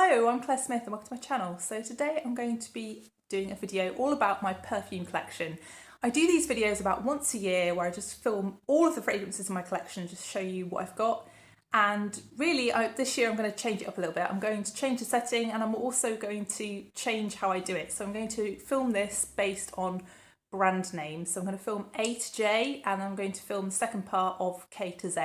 Hello, I'm Claire Smith and welcome to my channel. So today I'm going to be doing a video all about my perfume collection. I do these videos about once a year where I just film all of the fragrances in my collection, just show you what I've got. And really, this year I'm going to change it up a little bit. I'm going to change the setting and I'm also going to change how I do it. So I'm going to film this based on brand names. So I'm going to film A to J and I'm going to film the second part of K to Z.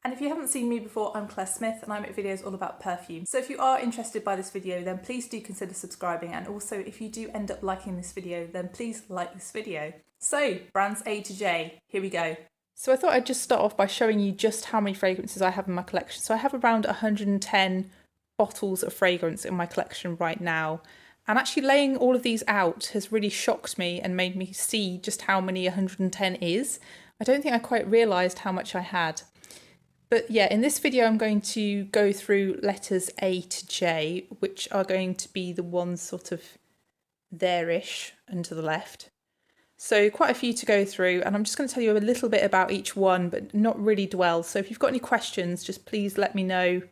And if you haven't seen me before, I'm Claire Smith and I make videos all about perfume. So if you are interested by this video, then please do consider subscribing. And also if you do end up liking this video, then please like this video. So brands A to J, here we go. So I thought I'd just start off by showing you just how many fragrances I have in my collection. So I have around 110 bottles of fragrance in my collection right now. And actually laying all of these out has really shocked me and made me see just how many 110 is. I don't think I quite realised how much I had. But yeah, in this video I'm going to go through letters A to J, which are going to be the ones sort of there-ish and to the left. So quite a few to go through, and I'm just going to tell you a little bit about each one, but not really dwell. So if you've got any questions, just please let me know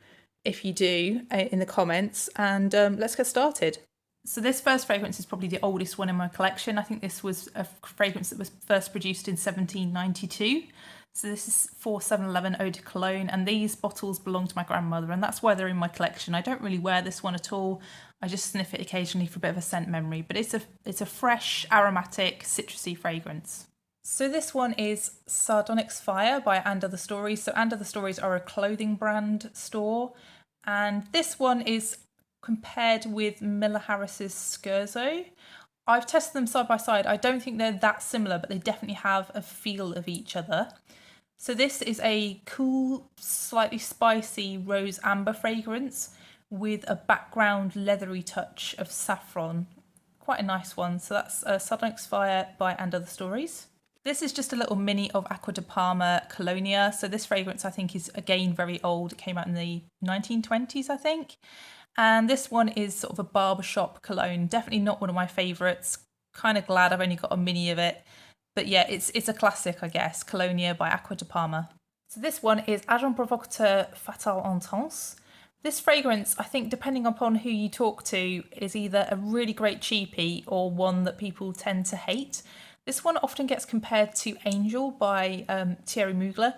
if you do in the comments, and let's get started. So this first fragrance is probably the oldest one in my collection. I think this was a fragrance that was first produced in 1792. So this is for 711 Eau de Cologne, and these bottles belong to my grandmother, and that's why they're in my collection. I don't really wear this one at all. I just sniff it occasionally for a bit of a scent memory, but it's a fresh, aromatic, citrusy fragrance. So this one is Sardonyx Fire by And Other Stories. So And Other Stories are a clothing brand store, and this one is compared with Miller Harris's Scherzo. I've tested them side by side. I don't think they're that similar, but they definitely have a feel of each other. So this is a cool, slightly spicy rose amber fragrance with a background leathery touch of saffron. Quite a nice one. So that's Sardonyx Fire by And Other Stories. This is just a little mini of Acqua di Parma Colonia. So this fragrance I think is again very old. It came out in the 1920s, I think. And this one is sort of a barbershop cologne. Definitely not one of my favourites. Kind of glad I've only got a mini of it. But yeah, it's a classic, I guess. Colonia by Acqua di Parma. So this one is Agent Provocateur Fatale Intense. This fragrance, I think, depending upon who you talk to, is either a really great cheapie or one that people tend to hate. This one often gets compared to Angel by Thierry Mugler.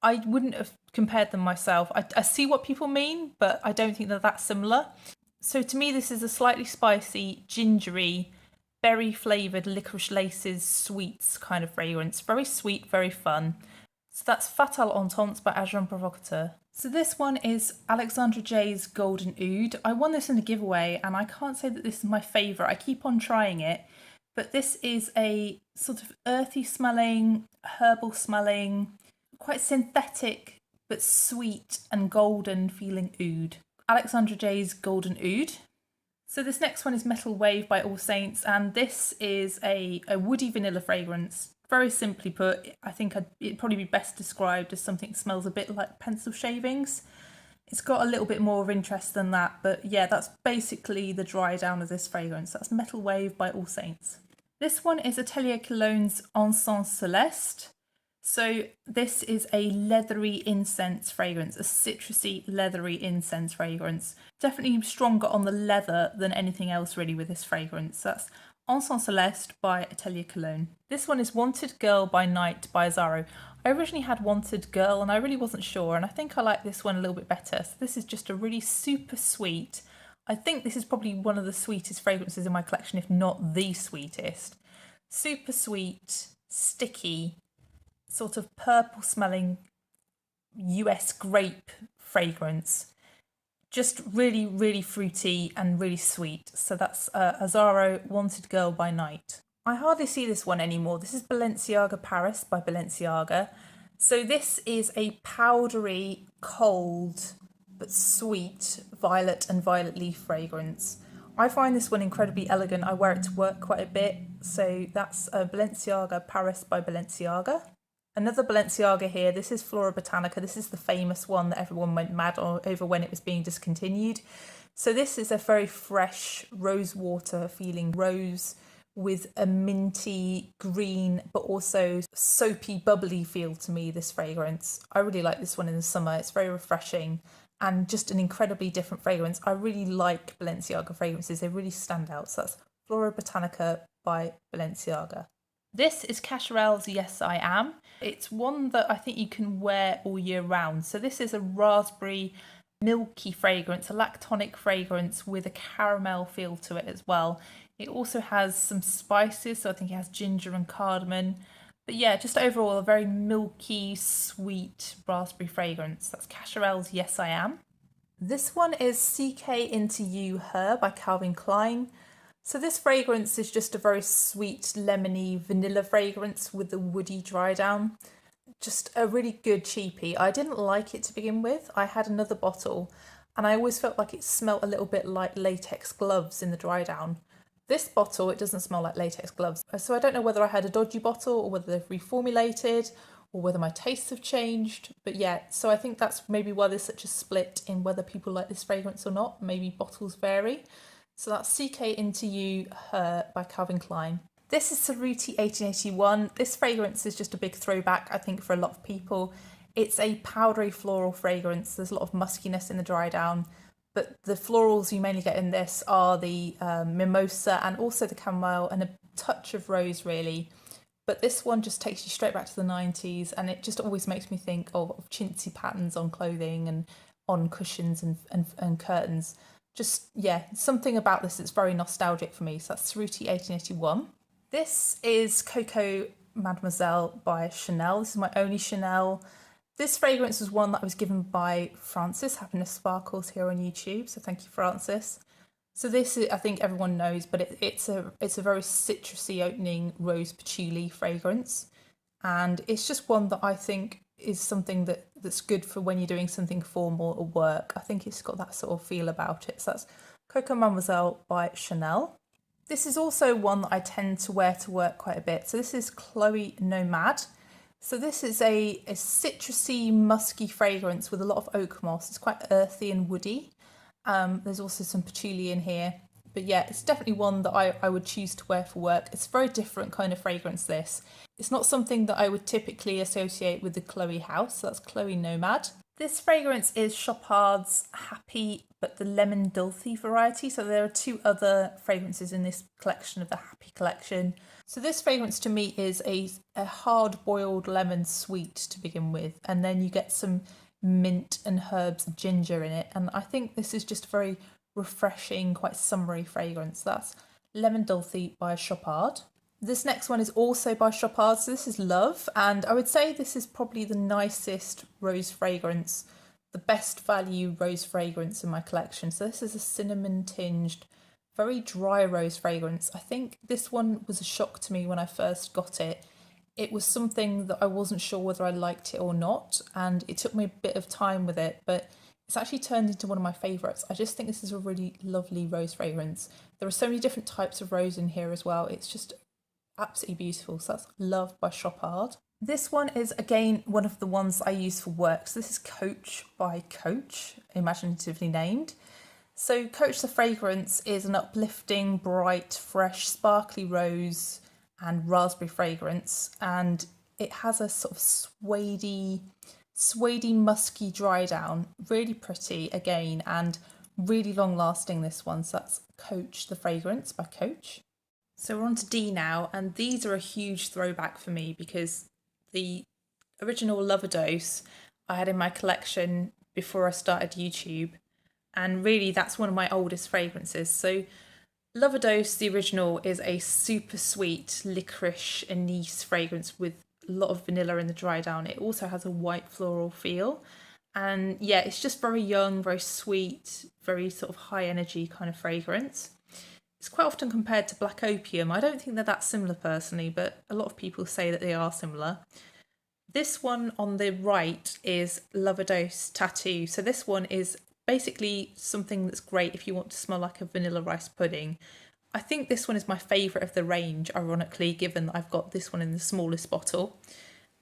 I wouldn't have compared them myself. I see what people mean, but I don't think they're that similar. So to me, this is a slightly spicy, gingery, berry flavoured licorice laces sweets kind of fragrance. Very sweet, very fun. So that's Fatale Intense by Agent Provocateur. So this one is Alexandra J's Golden Oud. I won this in a giveaway and I can't say that this is my favourite. I keep on trying it, but this is a sort of earthy smelling, herbal smelling, quite synthetic but sweet and golden feeling oud. Alexandra J's Golden Oud. So this next one is Metal Wave by All Saints, and this is a woody vanilla fragrance. Very simply put, I think it'd probably be best described as something that smells a bit like pencil shavings. It's got a little bit more of interest than that, but yeah, that's basically the dry down of this fragrance. That's Metal Wave by All Saints. This one is Atelier Cologne's Encens Celeste. So this is a leathery incense fragrance, a citrusy leathery incense fragrance. Definitely stronger on the leather than anything else really with this fragrance. That's Encens Celeste by Atelier Cologne. This one is Wanted Girl by Night by Azzaro. I originally had Wanted Girl and I really wasn't sure, and I think I like this one a little bit better. So this is just a really super sweet. I think this is probably one of the sweetest fragrances in my collection, if not the sweetest. Super sweet, sticky, sort of purple smelling US grape fragrance. Just really, really fruity and really sweet. So that's Azzaro Wanted Girl by Night. I hardly see this one anymore. This is Balenciaga Paris by Balenciaga. So this is a powdery, cold, but sweet violet and violet leaf fragrance. I find this one incredibly elegant. I wear it to work quite a bit. So that's Balenciaga Paris by Balenciaga. Another Balenciaga here. This is Flora Botanica. This is the famous one that everyone went mad over when it was being discontinued. So this is a very fresh rose water feeling rose with a minty green but also soapy bubbly feel to me, this fragrance. I really like this one in the summer. It's very refreshing and just an incredibly different fragrance. I really like Balenciaga fragrances, they really stand out. So that's Flora Botanica by Balenciaga. This is Cacharel's Yes I Am. It's one that I think you can wear all year round. So this is a raspberry milky fragrance, a lactonic fragrance with a caramel feel to it as well. It also has some spices, so I think it has ginger and cardamom. But yeah, just overall a very milky, sweet raspberry fragrance. That's Cacharel's Yes I Am. This one is CK Into You Her by Calvin Klein. So this fragrance is just a very sweet, lemony vanilla fragrance with a woody dry down. Just a really good cheapie. I didn't like it to begin with. I had another bottle and I always felt like it smelled a little bit like latex gloves in the dry down. This bottle, it doesn't smell like latex gloves. So I don't know whether I had a dodgy bottle or whether they've reformulated or whether my tastes have changed. But yeah, so I think that's maybe why there's such a split in whether people like this fragrance or not. Maybe bottles vary. So that's CK Into You Her by Calvin Klein. This is Cerruti 1881. This fragrance is just a big throwback, I think, for a lot of people. It's a powdery floral fragrance. There's a lot of muskiness in the dry down, but the florals you mainly get in this are the mimosa and also the chamomile and a touch of rose, really. But this one just takes you straight back to the 90s, and it just always makes me think of chintzy patterns on clothing and on cushions and curtains. Just, yeah, something about this that's very nostalgic for me. So that's Cerruti 1881. This is Coco Mademoiselle by Chanel. This is my only Chanel. This fragrance was one that I was given by Francis, Happiness Sparkles, here on YouTube. So thank you, Francis. So this is, I think everyone knows, but it's a very citrusy opening rose patchouli fragrance. And it's just one that I think is something that's good for when you're doing something formal at work. I think it's got that sort of feel about it. So that's Coco Mademoiselle by Chanel. This is also one that I tend to wear to work quite a bit. So this is Chloe Nomad. So this is a citrusy, musky fragrance with a lot of oak moss. It's quite earthy and woody. There's also some patchouli in here. But yeah, it's definitely one that I would choose to wear for work. It's a very different kind of fragrance, this. It's not something that I would typically associate with the Chloe house. So that's Chloe Nomad. This fragrance is Chopard's Happy, but the Lemon Dulce variety. So there are two other fragrances in this collection of the Happy collection. So this fragrance to me is a hard-boiled lemon sweet to begin with. And then you get some mint and herbs and ginger in it. And I think this is just a very refreshing, quite summery fragrance. That's Lemon Dulce by Chopard. This next one is also by Chopard, so this is Love, and I would say this is probably the nicest rose fragrance, the best value rose fragrance in my collection. So this is a cinnamon tinged, very dry rose fragrance. I think this one was a shock to me when I first got it. It was something that I wasn't sure whether I liked it or not, and it took me a bit of time with it, but it's actually turned into one of my favourites. I just think this is a really lovely rose fragrance. There are so many different types of rose in here as well. It's just absolutely beautiful. So that's Love by Chopard. This one is again one of the ones I use for work. So this is Coach by Coach, imaginatively named. So Coach the fragrance is an uplifting, bright, fresh, sparkly rose and raspberry fragrance, and it has a sort of suedey, musky dry down. Really pretty again, and really long lasting, this one. So that's Coach the fragrance by Coach. So we're on to D now, and these are a huge throwback for me because the original Loverdose I had in my collection before I started YouTube, and really that's one of my oldest fragrances. So Loverdose, the original, is a super sweet licorice anise fragrance with a lot of vanilla in the dry down. It also has a white floral feel, and yeah, it's just very young, very sweet, very sort of high energy kind of fragrance. It's quite often compared to Black Opium. I don't think they're that similar personally, but a lot of people say that they are similar. This one on the right is Loverdose Tattoo. So this one is basically something that's great if you want to smell like a vanilla rice pudding. I think this one is my favourite of the range, ironically, given that I've got this one in the smallest bottle.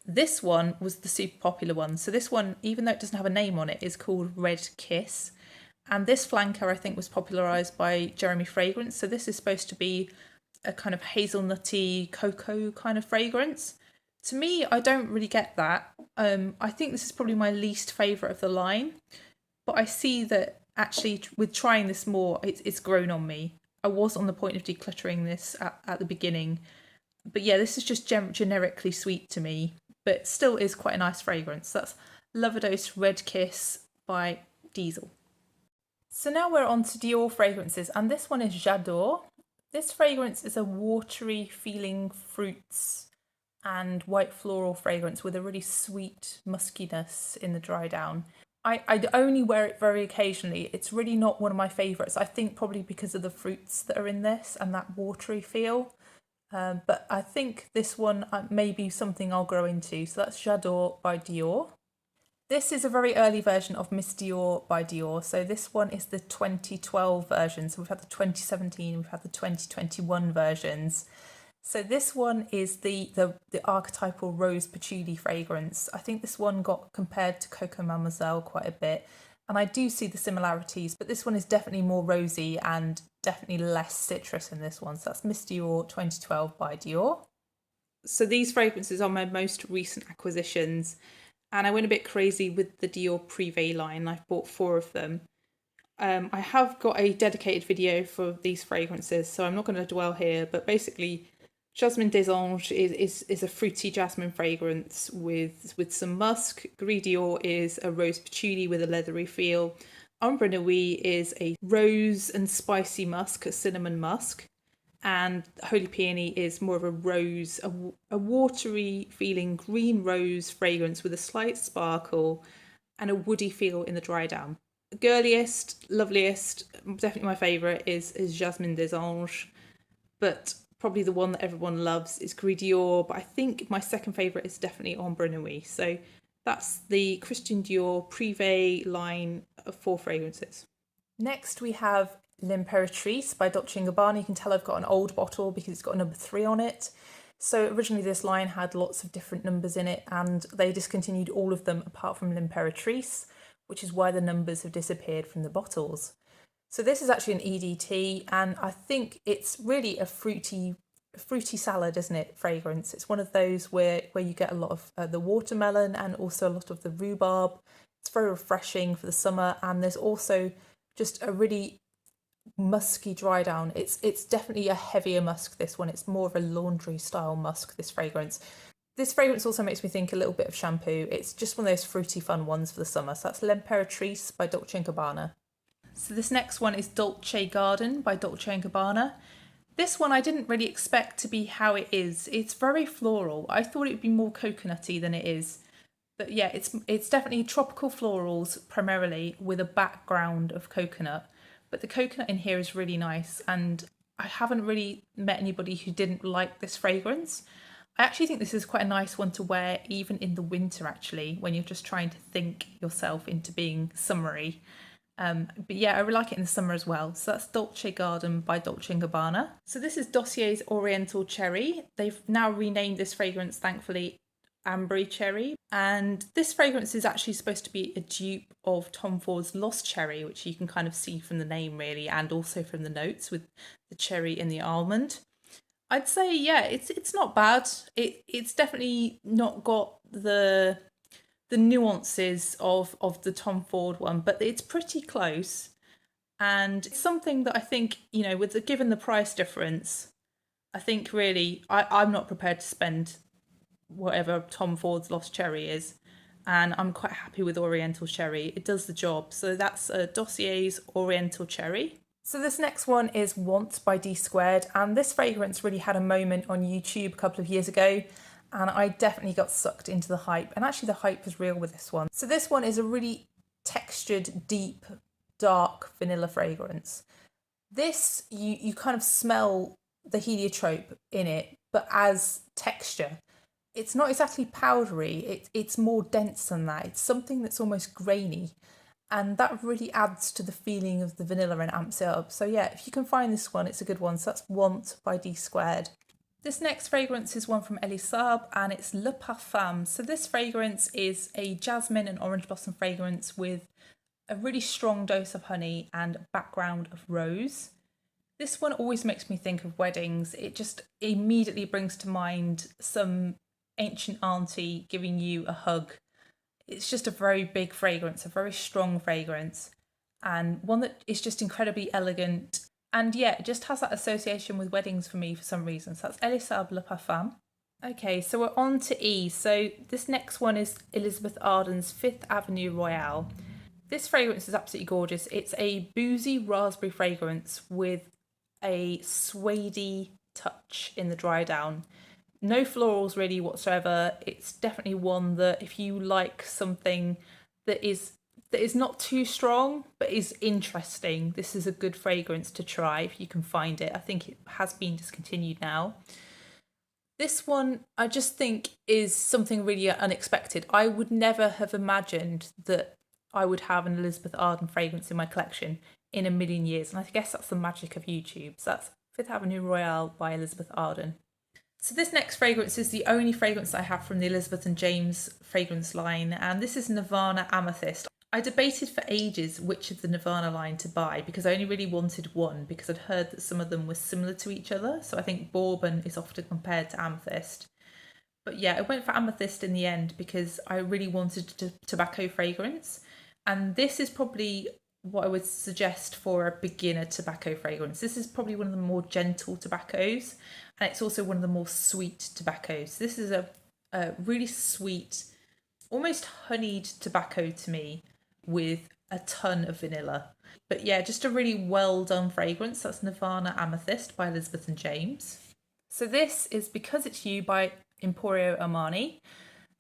This one was the super popular one. So this one, even though it doesn't have a name on it, is called Red Kiss. And this flanker, I think, was popularised by Jeremy Fragrance. So this is supposed to be a kind of hazelnutty cocoa kind of fragrance. To me, I don't really get that. I think this is probably my least favourite of the line. but I see that actually with trying this more, it's grown on me. I was on the point of decluttering this at the beginning, but yeah, this is just generically sweet to me, but still is quite a nice fragrance. That's Lovados Red Kiss by Diesel. So now we're on to Dior fragrances, and this one is J'adore. This fragrance is a watery feeling fruits and white floral fragrance with a really sweet muskiness in the dry down. I'd only wear it very occasionally. It's really not one of my favourites. I think probably because of the fruits that are in this and that watery feel. But I think this one may be something I'll grow into. So that's J'adore by Dior. This is a very early version of Miss Dior by Dior. So this one is the 2012 version. So we've had the 2017, we've had the 2021 versions. So this one is the archetypal rose patchouli fragrance. I think this one got compared to Coco Mademoiselle quite a bit. And I do see the similarities, but this one is definitely more rosy and definitely less citrus in this one. So that's Miss Dior 2012 by Dior. So these fragrances are my most recent acquisitions. And I went a bit crazy with the Dior Privé line. I've bought 4 of them. I have got a dedicated video for these fragrances, so I'm not going to dwell here. But basically, Jasmine des Anges is a fruity jasmine fragrance with some musk. Gris Dior is a rose patchouli with a leathery feel. Ombre Nuit is a rose and spicy musk, a cinnamon musk. And Holy Peony is more of a rose, a watery feeling green rose fragrance with a slight sparkle and a woody feel in the dry down. The girliest, loveliest, definitely my favourite is Jasmine des Anges, but probably the one that everyone loves is Gris Dior, but I think my second favourite is definitely Ombre Nuit. So that's the Christian Dior Privé line of 4 fragrances. Next we have L'Impératrice by Dolce & Gabbana. You can tell I've got an old bottle because it's got a number 3 on it. So originally this line had lots of different numbers in it and they discontinued all of them apart from L'Impératrice, which is why the numbers have disappeared from the bottles. So this is actually an EDT and I think it's really a fruity salad, isn't it, fragrance. It's one of those where you get a lot of the watermelon and also a lot of the rhubarb. It's very refreshing for the summer, and there's also just a really musky dry down. It's definitely a heavier musk, this one. It's more of a laundry style musk, this fragrance. This fragrance also makes me think a little bit of shampoo. It's just one of those fruity fun ones for the summer. So that's L'Impératrice by Dolce & Gabbana. So this next one is Dolce Garden by Dolce & Gabbana. This one I didn't really expect to be how it is. It's very floral. I thought it would be more coconutty than it is. But yeah, it's definitely tropical florals primarily with a background of coconut. But the coconut in here is really nice, and I haven't really met anybody who didn't like this fragrance. I actually think this is quite a nice one to wear even in the winter, actually, when you're just trying to think yourself into being summery. But yeah, I really like it in the summer as well. So that's Dolce Garden by Dolce & Gabbana. So this is Dossier's Oriental Cherry. They've now renamed this fragrance, thankfully, Ambery Cherry. And this fragrance is actually supposed to be a dupe of Tom Ford's Lost Cherry, which you can kind of see from the name really, and also from the notes with the cherry and the almond. I'd say, yeah, it's not bad. It's definitely not got the nuances of the Tom Ford one, but it's pretty close. And it's something that I think, given the price difference, I think really I'm not prepared to spend whatever Tom Ford's Lost Cherry is, and I'm quite happy with Oriental Cherry. It does the job. So that's Dossier's Oriental Cherry. So this next one is Want by D Squared, and this fragrance really had a moment on YouTube a couple of years ago, and I definitely got sucked into the hype, and actually the hype was real with this one. So this one is a really textured, deep, dark vanilla fragrance. This, you kind of smell the heliotrope in it, but as texture. It's not exactly powdery, it's more dense than that. It's something that's almost grainy, and that really adds to the feeling of the vanilla and amps it up. So yeah, if you can find this one, it's a good one. So that's Want by D Squared. This next fragrance is one from Elie Saab, and it's Le Parfum. So this fragrance is a jasmine and orange blossom fragrance with a really strong dose of honey and a background of rose. This one always makes me think of weddings. It just immediately brings to mind some ancient auntie giving you a hug It's just a very big fragrance, a very strong fragrance, and one that is just incredibly elegant. And yeah, it just has that association with weddings for me for some reason. So that's Elisab Le Parfum. Okay, so we're on to E. So this next one is Elizabeth Arden's Fifth Avenue Royale. This fragrance is absolutely gorgeous. It's a boozy raspberry fragrance with a suede touch in the dry down. No florals really whatsoever. It's definitely one that if you like something that is not too strong but is interesting, this is a good fragrance to try if you can find it. I think it has been discontinued now. This one I just think is something really unexpected. I would never have imagined that I would have an Elizabeth Arden fragrance in my collection in a million years, and I guess that's the magic of YouTube. So that's Fifth Avenue Royale by Elizabeth Arden. So this next fragrance is the only fragrance I have from the Elizabeth and James fragrance line, and this is Nirvana Amethyst. I debated for ages which of the Nirvana line to buy because I only really wanted one because I'd heard that some of them were similar to each other. So I think Bourbon is often compared to Amethyst. But yeah, I went for Amethyst in the end because I really wanted a tobacco fragrance. And this is probably what I would suggest for a beginner tobacco fragrance. This is probably one of the more gentle tobaccos, and it's also one of the more sweet tobaccos. This is a really sweet, almost honeyed tobacco to me with a ton of vanilla. But yeah, just a really well done fragrance. That's Nirvana Amethyst by Elizabeth and James. So this is Because It's You by Emporio Armani.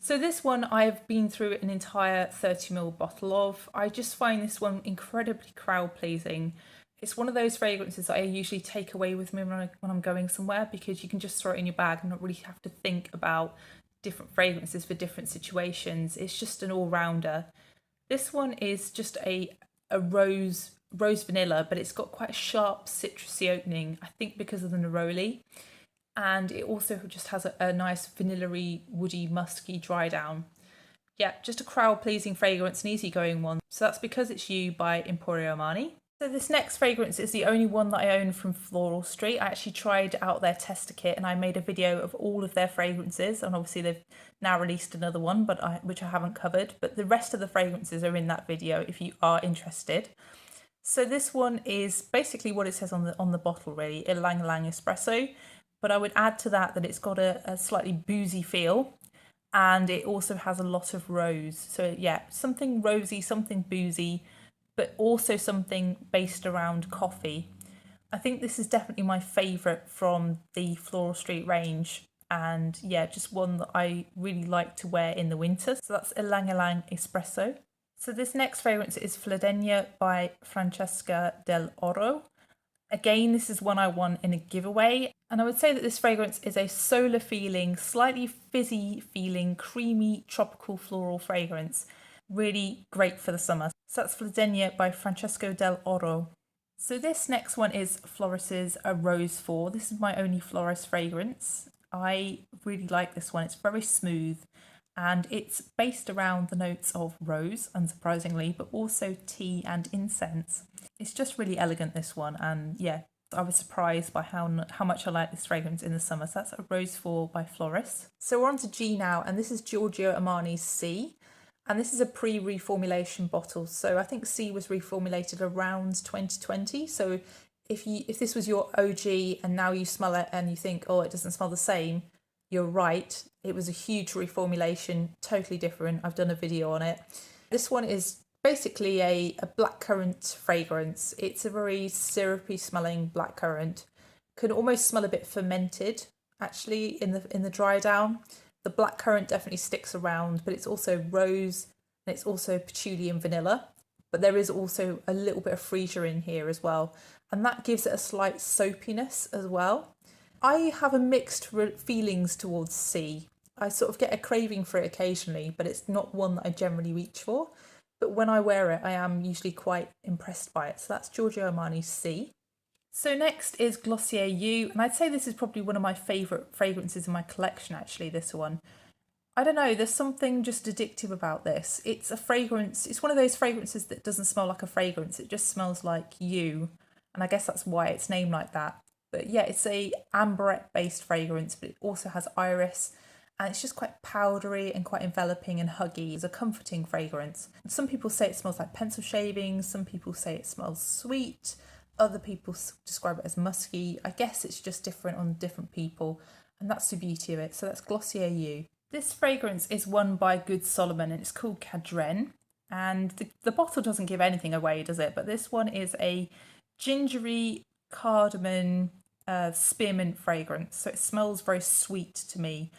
So this one I've been through an entire 30ml bottle of. I just find this one incredibly crowd pleasing. It's one of those fragrances that I usually take away with me when I'm going somewhere because you can just throw it in your bag and not really have to think about different fragrances for different situations. It's just an all-rounder. This one is just a rose vanilla, but it's got quite a sharp citrusy opening, I think because of the neroli. And it also just has a nice vanilla-y, woody, musky dry down. Yeah, just a crowd-pleasing fragrance, an easygoing one. So that's Because It's You by Emporio Armani. So this next fragrance is the only one that I own from Floral Street. I actually tried out their tester kit and I made a video of all of their fragrances, and obviously they've now released another one, but which I haven't covered. But the rest of the fragrances are in that video if you are interested. So this one is basically what it says on the bottle, really, Ylang Ylang Espresso. But I would add to that it's got a slightly boozy feel, and it also has a lot of rose. So yeah, something rosy, something boozy, but also something based around coffee. I think this is definitely my favourite from the Floral Street range, and yeah, just one that I really like to wear in the winter. So that's Ylang Ylang Espresso. So this next fragrance is Fladenia by Francesca Del Oro. Again, this is one I won in a giveaway, and I would say that this fragrance is a solar feeling, slightly fizzy feeling, creamy tropical floral fragrance. Really great for the summer. So that's Fladenia by Francesco Del Oro. So this next one is Floris's A Rose 4. This is my only Floris fragrance. I really like this one. It's very smooth and it's based around the notes of rose, unsurprisingly, but also tea and incense. It's just really elegant, this one, and yeah, I was surprised by how much I like this fragrance in the summer. So that's A Rose 4 by Floris. So we're on to G now, and this is Giorgio Armani's C. And this is a pre-reformulation bottle. So I think C was reformulated around 2020. So if this was your OG and now you smell it and you think, oh, it doesn't smell the same, you're right. It was a huge reformulation, totally different. I've done a video on it. This one is basically a blackcurrant fragrance. It's a very syrupy smelling blackcurrant. Can almost smell a bit fermented, actually, in the dry down. The blackcurrant definitely sticks around, but it's also rose and it's also patchouli and vanilla. But there is also a little bit of freesia in here as well, and that gives it a slight soapiness as well. I have a mixed feelings towards C. I sort of get a craving for it occasionally, but it's not one that I generally reach for. But when I wear it, I am usually quite impressed by it. So that's Giorgio Armani's C. So next is Glossier You, and I'd say this is probably one of my favourite fragrances in my collection, actually, this one. I don't know, there's something just addictive about this. It's a fragrance, it's one of those fragrances that doesn't smell like a fragrance, it just smells like you, and I guess that's why it's named like that. But yeah, it's a amberette based fragrance, but it also has iris and it's just quite powdery and quite enveloping and huggy. It's a comforting fragrance. Some people say it smells like pencil shavings, some people say it smells sweet, other people describe it as musky. I guess it's just different on different people, and that's the beauty of it. So that's Glossier You. This fragrance is one by Good Solomon and it's called Cadren. And the bottle doesn't give anything away, does it? But this one is a gingery cardamom spearmint fragrance. So it smells very sweet to me.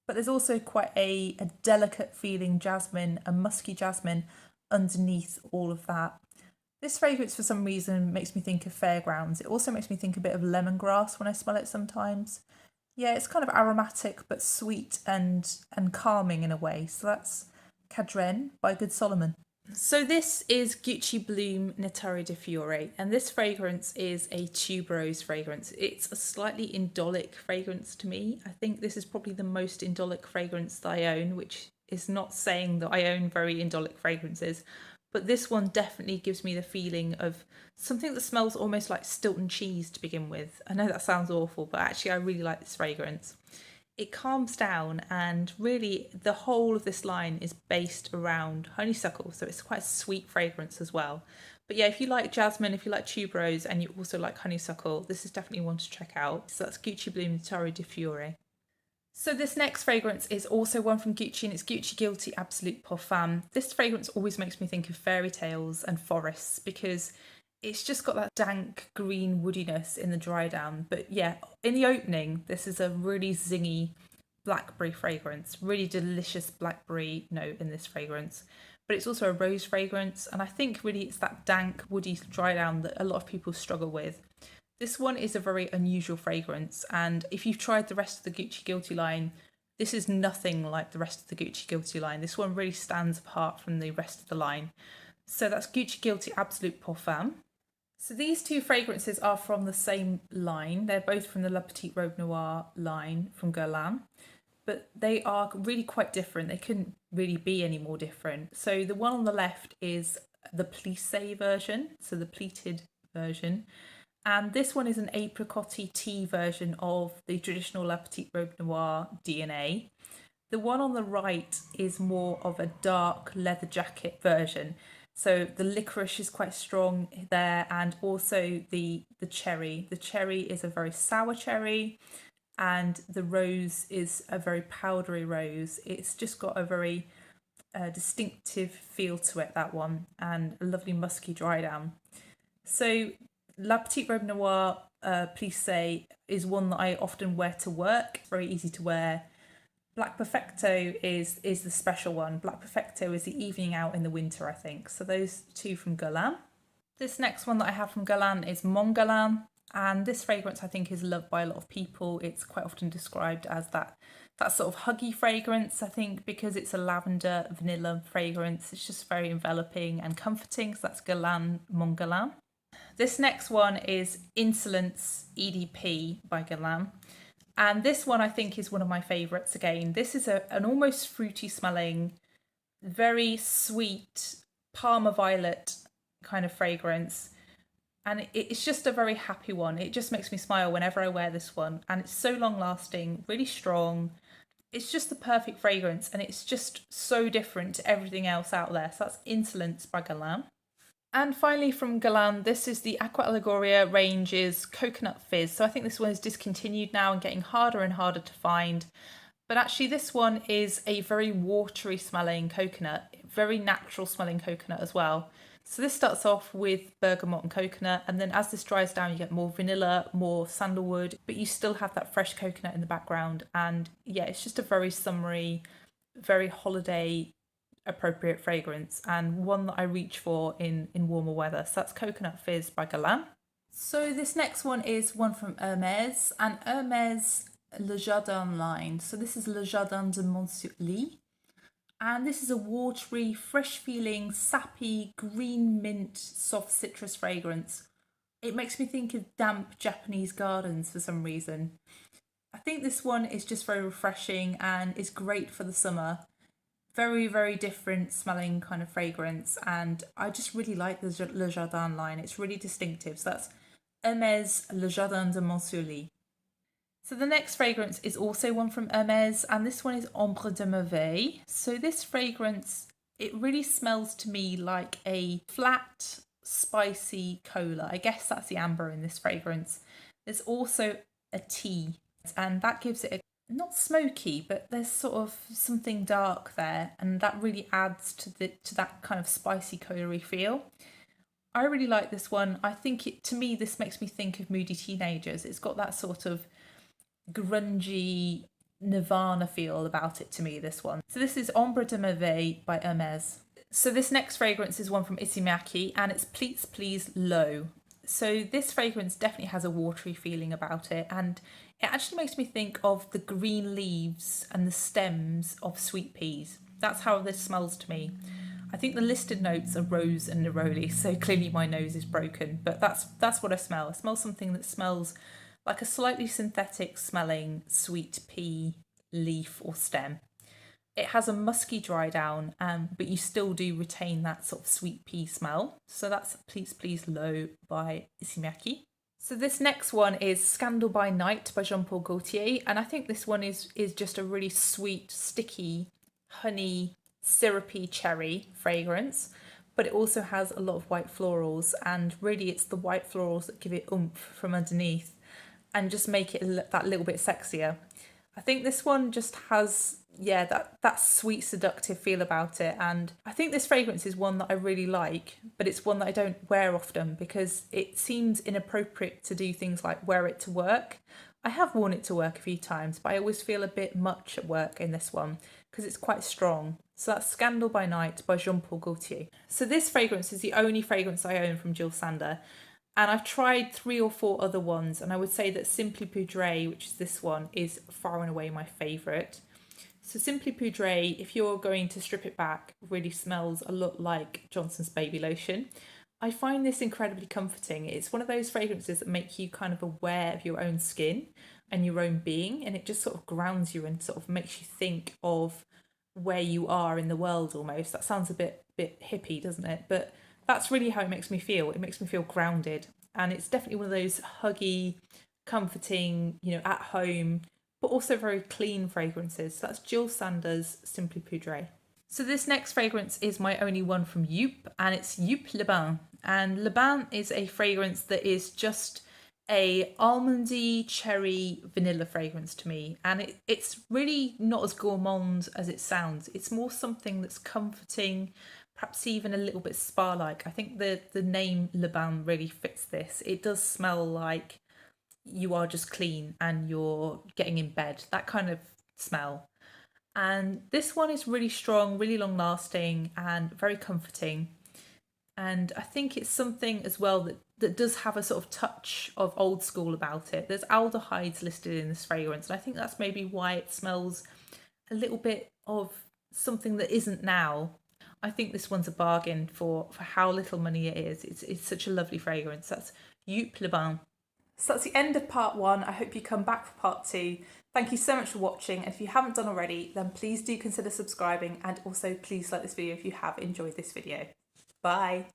But there's also quite a delicate feeling jasmine, a musky jasmine underneath all of that. This fragrance for some reason makes me think of fairgrounds. It also makes me think a bit of lemongrass when I smell it sometimes. Yeah, it's kind of aromatic but sweet and calming in a way. So that's Cadren by Good Solomon. So this is Gucci Bloom Naturi di Fiore, and this fragrance is a tuberose fragrance. It's a slightly indolic fragrance to me. I think this is probably the most indolic fragrance that I own, which is not saying that I own very indolic fragrances, but this one definitely gives me the feeling of something that smells almost like Stilton cheese to begin with. I know that sounds awful, but actually I really like this fragrance. It calms down, and really the whole of this line is based around honeysuckle, so it's quite a sweet fragrance as well. But yeah, if you like jasmine, if you like tuberose, and you also like honeysuckle, this is definitely one to check out. So that's Gucci Bloom Naturi di Fiore. So this next fragrance is also one from Gucci, and it's Gucci Guilty Absolute Parfum. This fragrance always makes me think of fairy tales and forests because it's just got that dank green woodiness in the dry down. But yeah, in the opening, this is a really zingy blackberry fragrance, really delicious blackberry note in this fragrance. But it's also a rose fragrance, and I think really it's that dank woody dry down that a lot of people struggle with. This one is a very unusual fragrance, and if you've tried the rest of the Gucci Guilty line, this is nothing like the rest of the Gucci Guilty line. This one really stands apart from the rest of the line. So that's Gucci Guilty Absolute Parfum. So these two fragrances are from the same line. They're both from the La Petite Robe Noire line from Guerlain, but they are really quite different. They couldn't really be any more different. So the one on the left is the plissé version, so the pleated version. And this one is an apricot-y tea version of the traditional La Petite Robe Noire DNA. The one on the right is more of a dark leather jacket version. So the licorice is quite strong there, and also the cherry. The cherry is a very sour cherry, and the rose is a very powdery rose. It's just got a very distinctive feel to it, that one, and a lovely musky dry down. So La Petite Robe Noire Plissé is one that I often wear to work. It's very easy to wear. Black Perfecto is the special one. Black Perfecto is the evening out in the winter, I think. So those two from Guerlain. This next one that I have from Guerlain is Mon Guerlain, and this fragrance I think is loved by a lot of people. It's quite often described as that sort of huggy fragrance, I think, because it's a lavender vanilla fragrance. It's just very enveloping and comforting. So that's Guerlain Mon Guerlain. This next one is Insolence EDP by Guerlain. And this one I think is one of my favourites again. This is an almost fruity smelling, very sweet Parma violet kind of fragrance. And it's just a very happy one. It just makes me smile whenever I wear this one. And it's so long lasting, really strong. It's just the perfect fragrance, and it's just so different to everything else out there. So that's Insolence by Guerlain. And finally from Guerlain, this is the Aqua Allegoria range's Coconut Fizz. So I think this one is discontinued now and getting harder and harder to find. But actually this one is a very watery smelling coconut, very natural smelling coconut as well. So this starts off with bergamot and coconut, and then as this dries down you get more vanilla, more sandalwood, but you still have that fresh coconut in the background. And yeah, it's just a very summery, very holiday appropriate fragrance, and one that I reach for in warmer weather. So that's Coconut Fizz by Guerlain. So this next one is one from Hermès, and Hermès Le Jardin line. So this is Le Jardin de Montsouris, and this is a watery, fresh feeling, sappy, green mint, soft citrus fragrance. It makes me think of damp Japanese gardens for some reason. I think this one is just very refreshing and is great for the summer. Very, very different smelling kind of fragrance, and I just really like the Le Jardin line. It's really distinctive. So that's Hermès Le Jardin de Montsouris. So the next fragrance is also one from Hermes, and this one is Ombre de Merveille. So this fragrance, it really smells to me like a flat, spicy cola. I guess that's the amber in this fragrance. There's also a tea, and that gives it a not smoky, but there's sort of something dark there, and that really adds to that kind of spicy cola-y feel. I really like this one. I think to me, this makes me think of Moody Teenagers. It's got that sort of grungy Nirvana feel about it to me, this one. So this is Ombre de Merveille by Hermes. So this next fragrance is one from Issey Miyake, and it's Please Please L'Eau. So this fragrance definitely has a watery feeling about it, and it actually makes me think of the green leaves and the stems of sweet peas. That's how this smells to me. I think the listed notes are rose and neroli, so clearly my nose is broken, but that's what I smell. I smell something that smells like a slightly synthetic smelling sweet pea leaf or stem. It has a musky dry down, but you still do retain that sort of sweet pea smell. So that's Please Please L'Eau by Issey Miyake. So this next one is Scandal by Night by Jean-Paul Gaultier, and I think this one is just a really sweet, sticky, honey, syrupy cherry fragrance, but it also has a lot of white florals, and really it's the white florals that give it oomph from underneath and just make it that little bit sexier. I think this one just has, that sweet seductive feel about it, and I think this fragrance is one that I really like, but it's one that I don't wear often because it seems inappropriate to do things like wear it to work. I have worn it to work a few times, but I always feel a bit much at work in this one because it's quite strong. So that's Scandal by Night by Jean-Paul Gaultier. So this fragrance is the only fragrance I own from Jil Sander, and I've tried 3 or 4 other ones, and I would say that Simply Poudre, which is this one, is far and away my favourite. So Simply Poudre, if you're going to strip it back, really smells a lot like Johnson's Baby Lotion. I find this incredibly comforting. It's one of those fragrances that make you kind of aware of your own skin and your own being, and it just sort of grounds you and sort of makes you think of where you are in the world almost. That sounds a bit hippie, doesn't it? But that's really how it makes me feel. It makes me feel grounded, and it's definitely one of those huggy, comforting, at home, but also very clean fragrances. So that's Jil Sander's Simply Poudre. So this next fragrance is my only one from Youp, and it's Youp Le Bain. And Le Bain is a fragrance that is just a almondy, cherry, vanilla fragrance to me. And it's really not as gourmand as it sounds. It's more something that's comforting, perhaps even a little bit spa-like. I think the name Le Bain really fits this. It does smell like you are just clean and you're getting in bed, that kind of smell. And this one is really strong, really long lasting, and very comforting. And I think it's something as well that does have a sort of touch of old school about it. There's aldehydes listed in this fragrance, and I think that's maybe why it smells a little bit of something that isn't now. I think this one's a bargain for how little money it is. It's such a lovely fragrance. That's Youp Le Bain. So that's the end of part 1. I hope you come back for part 2. Thank you so much for watching. And if you haven't done already, then please do consider subscribing, and also please like this video if you have enjoyed this video. Bye.